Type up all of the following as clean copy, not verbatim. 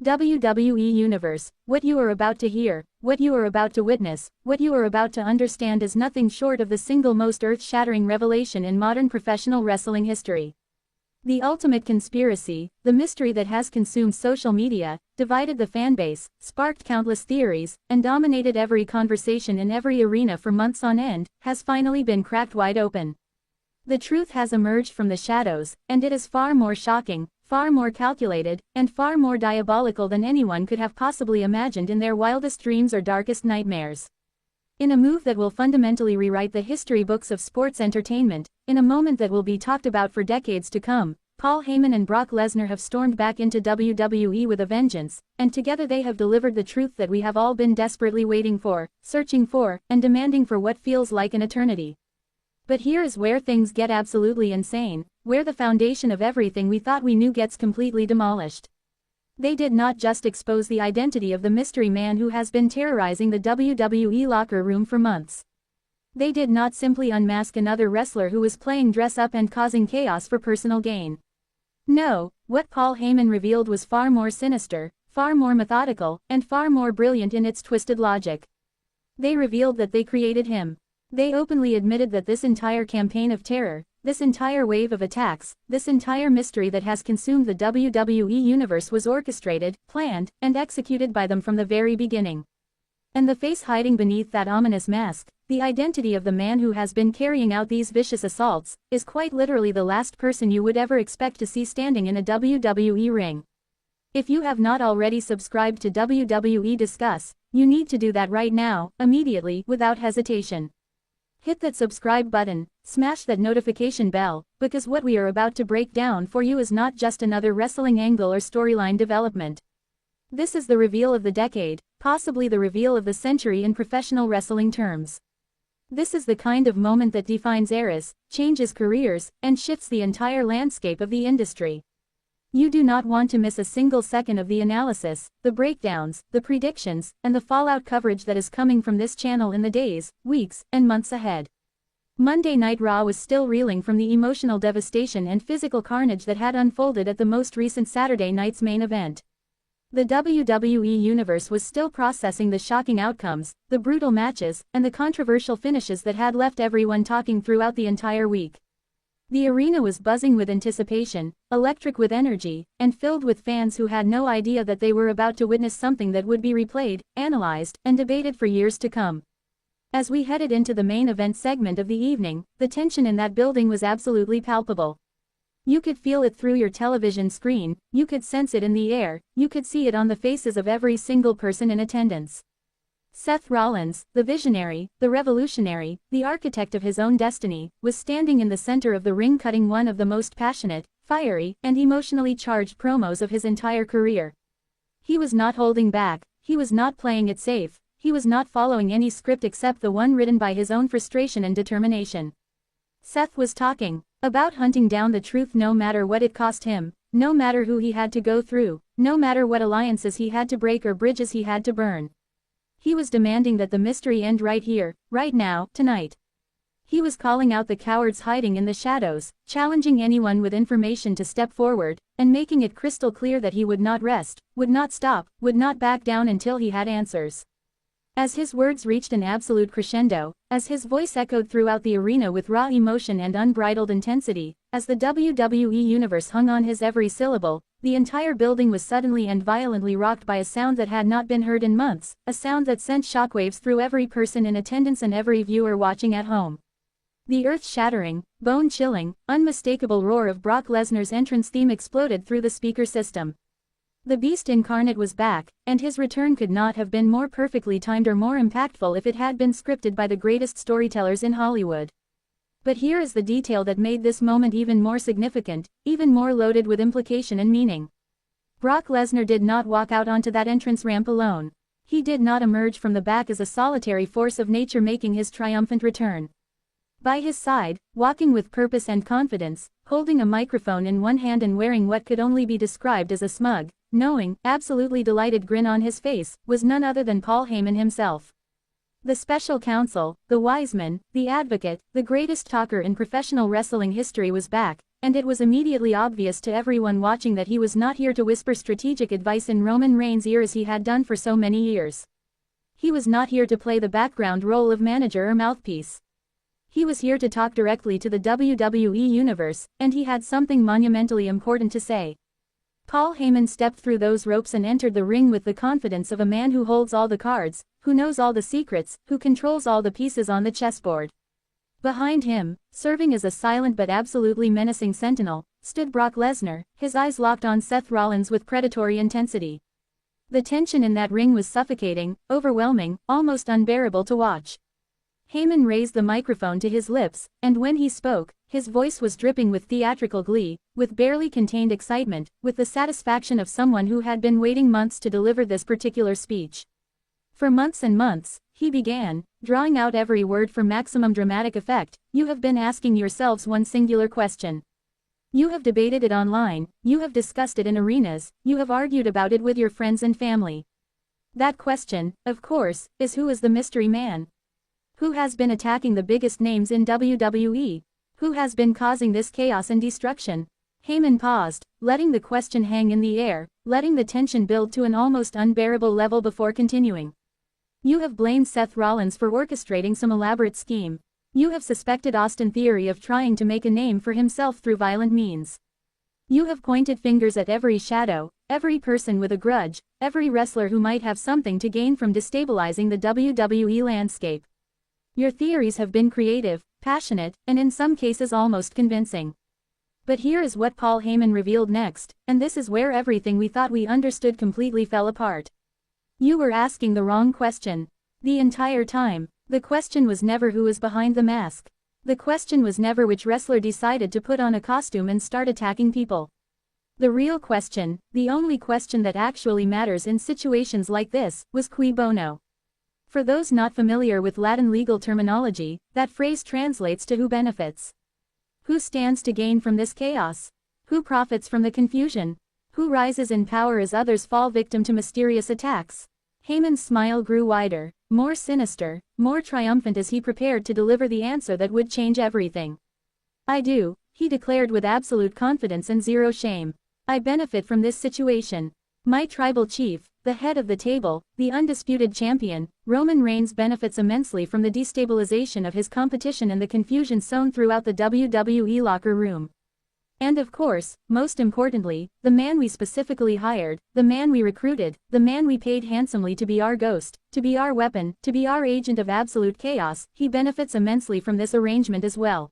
WWE Universe, what you are about to hear, what you are about to witness, what you are about to understand is nothing short of the single most earth-shattering revelation in modern professional wrestling history. The ultimate conspiracy, the mystery that has consumed social media, divided the fanbase, sparked countless theories, and dominated every conversation in every arena for months on end, has finally been cracked wide open. The truth has emerged from the shadows, and it is far more shocking, far more calculated, and far more diabolical than anyone could have possibly imagined in their wildest dreams or darkest nightmares. In a move that will fundamentally rewrite the history books of sports entertainment, in a moment that will be talked about for decades to come, Paul Heyman and Brock Lesnar have stormed back into WWE with a vengeance, and together they have delivered the truth that we have all been desperately waiting for, searching for, and demanding for what feels like an eternity. But here is where things get absolutely insane, where the foundation of everything we thought we knew gets completely demolished. They did not just expose the identity of the mystery man who has been terrorizing the WWE locker room for months. They did not simply unmask another wrestler who was playing dress-up and causing chaos for personal gain. No, what Paul Heyman revealed was far more sinister, far more methodical, and far more brilliant in its twisted logic. They revealed that they created him. They openly admitted that this entire campaign of terror, this entire wave of attacks, this entire mystery that has consumed the WWE Universe was orchestrated, planned, and executed by them from the very beginning. And the face hiding beneath that ominous mask, the identity of the man who has been carrying out these vicious assaults, is quite literally the last person you would ever expect to see standing in a WWE ring. If you have not already subscribed to WWE Discuss, you need to do that right now, immediately, without hesitation. Hit that subscribe button, smash that notification bell, because what we are about to break down for you is not just another wrestling angle or storyline development. This is the reveal of the decade, possibly the reveal of the century in professional wrestling terms. This is the kind of moment that defines eras, changes careers, and shifts the entire landscape of the industry. You do not want to miss a single second of the analysis, the breakdowns, the predictions, and the fallout coverage that is coming from this channel in the days, weeks, and months ahead. Monday Night Raw was still reeling from the emotional devastation and physical carnage that had unfolded at the most recent Saturday night's main event. The WWE Universe was still processing the shocking outcomes, the brutal matches, and the controversial finishes that had left everyone talking throughout the entire week. The arena was buzzing with anticipation, electric with energy, and filled with fans who had no idea that they were about to witness something that would be replayed, analyzed, and debated for years to come. As we headed into the main event segment of the evening, the tension in that building was absolutely palpable. You could feel it through your television screen, you could sense it in the air, you could see it on the faces of every single person in attendance. Seth Rollins, the visionary, the revolutionary, the architect of his own destiny, was standing in the center of the ring cutting one of the most passionate, fiery, and emotionally charged promos of his entire career. He was not holding back, he was not playing it safe, he was not following any script except the one written by his own frustration and determination. Seth was talking about hunting down the truth no matter what it cost him, no matter who he had to go through, no matter what alliances he had to break or bridges he had to burn. He was demanding that the mystery end right here, right now, tonight. He was calling out the cowards hiding in the shadows, challenging anyone with information to step forward, and making it crystal clear that he would not rest, would not stop, would not back down until he had answers. As his words reached an absolute crescendo, as his voice echoed throughout the arena with raw emotion and unbridled intensity, as the WWE Universe hung on his every syllable, the entire building was suddenly and violently rocked by a sound that had not been heard in months, a sound that sent shockwaves through every person in attendance and every viewer watching at home. The earth-shattering, bone-chilling, unmistakable roar of Brock Lesnar's entrance theme exploded through the speaker system. The Beast incarnate was back, and his return could not have been more perfectly timed or more impactful if it had been scripted by the greatest storytellers in Hollywood. But here is the detail that made this moment even more significant, even more loaded with implication and meaning. Brock Lesnar did not walk out onto that entrance ramp alone. He did not emerge from the back as a solitary force of nature making his triumphant return. By his side, walking with purpose and confidence, holding a microphone in one hand and wearing what could only be described as a smug, knowing, absolutely delighted grin on his face, was none other than Paul Heyman himself. The special counsel, the wise man, the advocate, the greatest talker in professional wrestling history was back, And it was immediately obvious to everyone watching that he was not here to whisper strategic advice in Roman Reigns' ear as he had done for so many years. He was not here to play the background role of manager or mouthpiece. He was here to talk directly to the WWE Universe, and he had something monumentally important to say. Paul Heyman stepped through those ropes and entered the ring with the confidence of a man who holds all the cards, who knows all the secrets, who controls all the pieces on the chessboard. Behind him, serving as a silent but absolutely menacing sentinel, stood Brock Lesnar, his eyes locked on Seth Rollins with predatory intensity. The tension in that ring was suffocating, overwhelming, almost unbearable to watch. Heyman raised the microphone to his lips, and when he spoke, his voice was dripping with theatrical glee, with barely contained excitement, with the satisfaction of someone who had been waiting months to deliver this particular speech. For months and months, he began, drawing out every word for maximum dramatic effect, you have been asking yourselves one singular question. You have debated it online, you have discussed it in arenas, you have argued about it with your friends and family. That question, of course, is who is the mystery man? Who has been attacking the biggest names in WWE? Who has been causing this chaos and destruction? Heyman paused, letting the question hang in the air, letting the tension build to an almost unbearable level before continuing. You have blamed Seth Rollins for orchestrating some elaborate scheme. You have suspected Austin Theory of trying to make a name for himself through violent means. You have pointed fingers at every shadow, every person with a grudge, every wrestler who might have something to gain from destabilizing the WWE landscape. Your theories have been creative, passionate, and in some cases almost convincing. But here is what Paul Heyman revealed next, and this is where everything we thought we understood completely fell apart. You were asking the wrong question. The entire time, the question was never who is behind the mask. The question was never which wrestler decided to put on a costume and start attacking people. The real question, the only question that actually matters in situations like this, was cui bono. For those not familiar with Latin legal terminology, that phrase translates to who benefits. Who stands to gain from this chaos? Who profits from the confusion? Who rises in power as others fall victim to mysterious attacks? Heyman's smile grew wider, more sinister, more triumphant as he prepared to deliver the answer that would change everything. I do, he declared with absolute confidence and zero shame. I benefit from this situation. My tribal chief, the head of the table, the undisputed champion, Roman Reigns benefits immensely from the destabilization of his competition and the confusion sown throughout the WWE locker room. And of course, most importantly, the man we specifically hired, the man we recruited, the man we paid handsomely to be our ghost, to be our weapon, to be our agent of absolute chaos, he benefits immensely from this arrangement as well.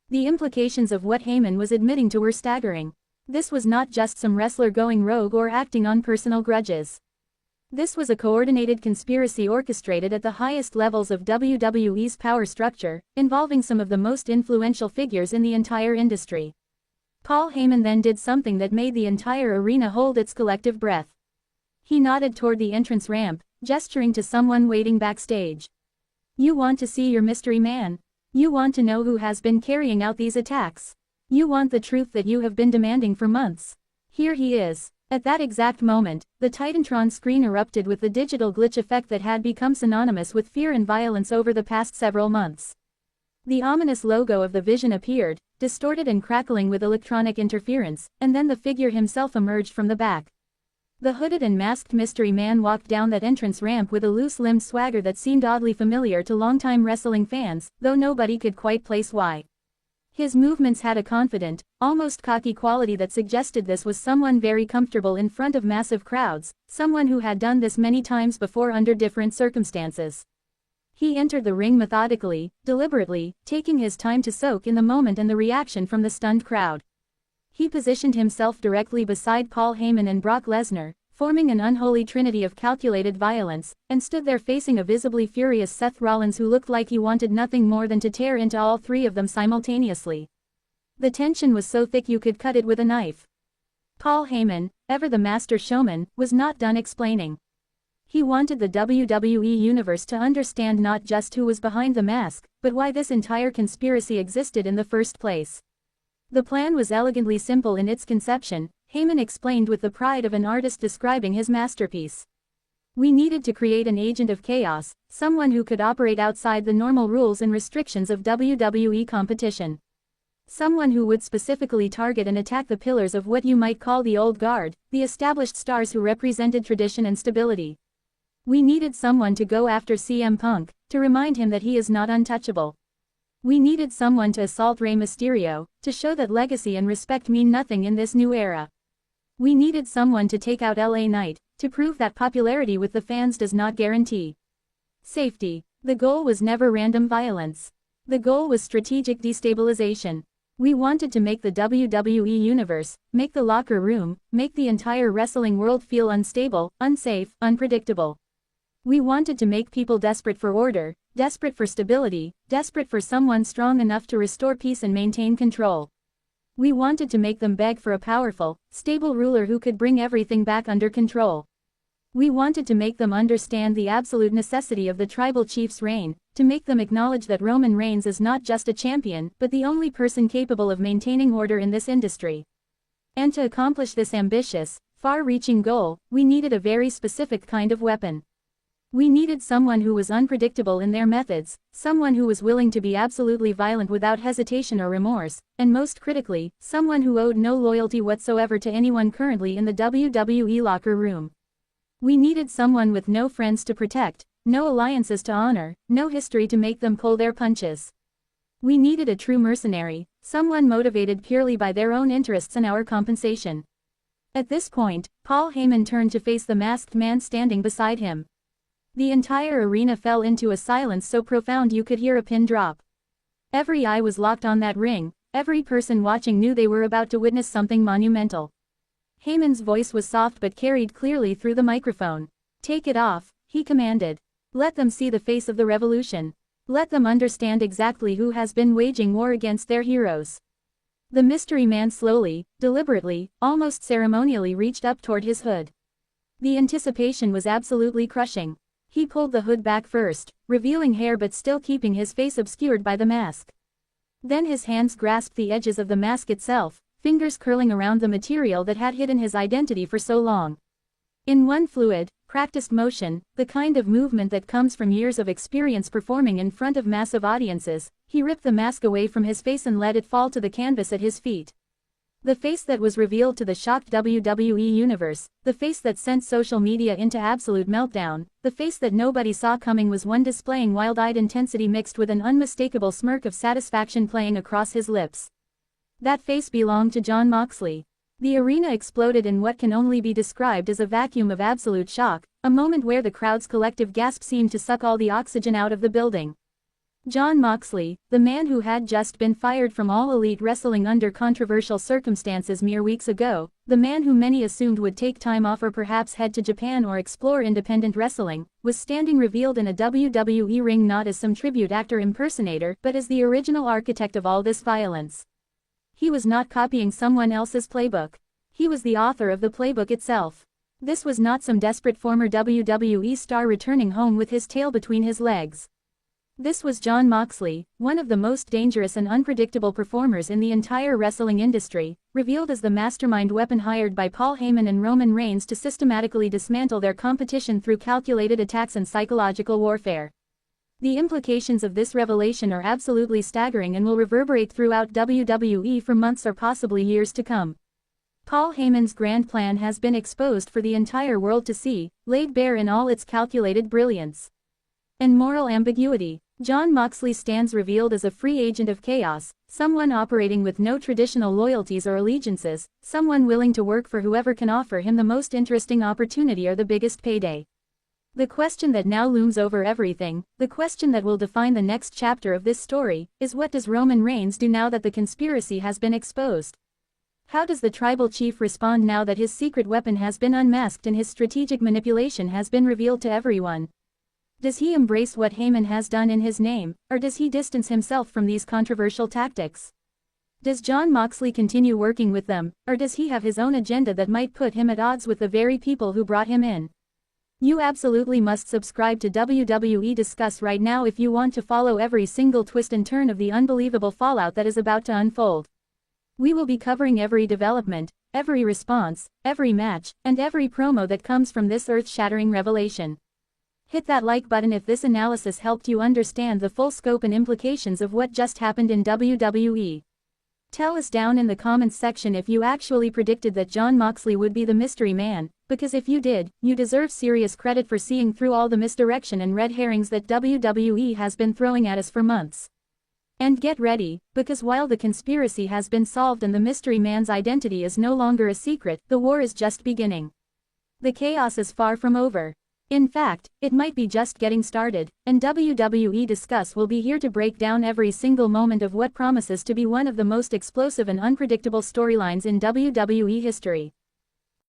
The implications of what Heyman was admitting to were staggering. This was not just some wrestler going rogue or acting on personal grudges. This was a coordinated conspiracy orchestrated at the highest levels of WWE's power structure, involving some of the most influential figures in the entire industry. Paul Heyman then did something that made the entire arena hold its collective breath. He nodded toward the entrance ramp, gesturing to someone waiting backstage. You want to see your mystery man? You want to know who has been carrying out these attacks? You want the truth that you have been demanding for months? Here he is. At that exact moment, the Titantron screen erupted with the digital glitch effect that had become synonymous with fear and violence over the past several months. The ominous logo of the Vision appeared, distorted and crackling with electronic interference, and then the figure himself emerged from the back. The hooded and masked mystery man walked down that entrance ramp with a loose-limbed swagger that seemed oddly familiar to longtime wrestling fans, though nobody could quite place why. His movements had a confident, almost cocky quality that suggested this was someone very comfortable in front of massive crowds, someone who had done this many times before under different circumstances. He entered the ring methodically, deliberately, taking his time to soak in the moment and the reaction from the stunned crowd. He positioned himself directly beside Paul Heyman and Brock Lesnar, forming an unholy trinity of calculated violence, and stood there facing a visibly furious Seth Rollins who looked like he wanted nothing more than to tear into all three of them simultaneously. The tension was so thick you could cut it with a knife. Paul Heyman, ever the master showman, was not done explaining. He wanted the WWE Universe to understand not just who was behind the mask, but why this entire conspiracy existed in the first place. The plan was elegantly simple in its conception, Heyman explained with the pride of an artist describing his masterpiece. We needed to create an agent of chaos, someone who could operate outside the normal rules and restrictions of WWE competition. Someone who would specifically target and attack the pillars of what you might call the old guard, the established stars who represented tradition and stability. We needed someone to go after CM Punk, to remind him that he is not untouchable. We needed someone to assault Rey Mysterio, to show that legacy and respect mean nothing in this new era. We needed someone to take out LA Knight, to prove that popularity with the fans does not guarantee safety. The goal was never random violence. The goal was strategic destabilization. We wanted to make the WWE Universe, make the locker room, make the entire wrestling world feel unstable, unsafe, unpredictable. We wanted to make people desperate for order, desperate for stability, desperate for someone strong enough to restore peace and maintain control. We wanted to make them beg for a powerful, stable ruler who could bring everything back under control. We wanted to make them understand the absolute necessity of the tribal chief's reign, to make them acknowledge that Roman Reigns is not just a champion, but the only person capable of maintaining order in this industry. And to accomplish this ambitious, far-reaching goal, we needed a very specific kind of weapon. We needed someone who was unpredictable in their methods, someone who was willing to be absolutely violent without hesitation or remorse, and most critically, someone who owed no loyalty whatsoever to anyone currently in the WWE locker room. We needed someone with no friends to protect, no alliances to honor, no history to make them pull their punches. We needed a true mercenary, someone motivated purely by their own interests and our compensation. At this point, Paul Heyman turned to face the masked man standing beside him. The entire arena fell into a silence so profound you could hear a pin drop. Every eye was locked on that ring, every person watching knew they were about to witness something monumental. Heyman's voice was soft but carried clearly through the microphone. "Take it off," he commanded. "Let them see the face of the revolution. Let them understand exactly who has been waging war against their heroes." The mystery man slowly, deliberately, almost ceremonially reached up toward his hood. The anticipation was absolutely crushing. He pulled the hood back first, revealing hair but still keeping his face obscured by the mask. Then his hands grasped the edges of the mask itself, fingers curling around the material that had hidden his identity for so long. In one fluid, practiced motion, the kind of movement that comes from years of experience performing in front of massive audiences, he ripped the mask away from his face and let it fall to the canvas at his feet. The face that was revealed to the shocked WWE Universe, the face that sent social media into absolute meltdown, the face that nobody saw coming was one displaying wild-eyed intensity mixed with an unmistakable smirk of satisfaction playing across his lips. That face belonged to Jon Moxley. The arena exploded in what can only be described as a vacuum of absolute shock, a moment where the crowd's collective gasp seemed to suck all the oxygen out of the building. Jon Moxley, the man who had just been fired from All Elite Wrestling under controversial circumstances mere weeks ago, the man who many assumed would take time off or perhaps head to Japan or explore independent wrestling, was standing revealed in a WWE ring not as some tribute actor impersonator but as the original architect of all this violence. He was not copying someone else's playbook. He was the author of the playbook itself. This was not some desperate former WWE star returning home with his tail between his legs. This was Jon Moxley, one of the most dangerous and unpredictable performers in the entire wrestling industry, revealed as the mastermind weapon hired by Paul Heyman and Roman Reigns to systematically dismantle their competition through calculated attacks and psychological warfare. The implications of this revelation are absolutely staggering and will reverberate throughout WWE for months or possibly years to come. Paul Heyman's grand plan has been exposed for the entire world to see, laid bare in all its calculated brilliance and moral ambiguity. Jon Moxley stands revealed as a free agent of chaos, someone operating with no traditional loyalties or allegiances, someone willing to work for whoever can offer him the most interesting opportunity or the biggest payday. The question that now looms over everything, the question that will define the next chapter of this story, is what does Roman Reigns do now that the conspiracy has been exposed? How does the tribal chief respond now that his secret weapon has been unmasked and his strategic manipulation has been revealed to everyone? Does he embrace what Heyman has done in his name, or does he distance himself from these controversial tactics? Does Jon Moxley continue working with them, or does he have his own agenda that might put him at odds with the very people who brought him in? You absolutely must subscribe to WWE Discuss right now if you want to follow every single twist and turn of the unbelievable fallout that is about to unfold. We will be covering every development, every response, every match, and every promo that comes from this earth-shattering revelation. Hit that like button if this analysis helped you understand the full scope and implications of what just happened in WWE. Tell us down in the comments section if you actually predicted that Jon Moxley would be the mystery man, because if you did, you deserve serious credit for seeing through all the misdirection and red herrings that WWE has been throwing at us for months. And get ready, because while the conspiracy has been solved and the mystery man's identity is no longer a secret, the war is just beginning. The chaos is far from over. In fact, it might be just getting started, and WWE Discuss will be here to break down every single moment of what promises to be one of the most explosive and unpredictable storylines in WWE history.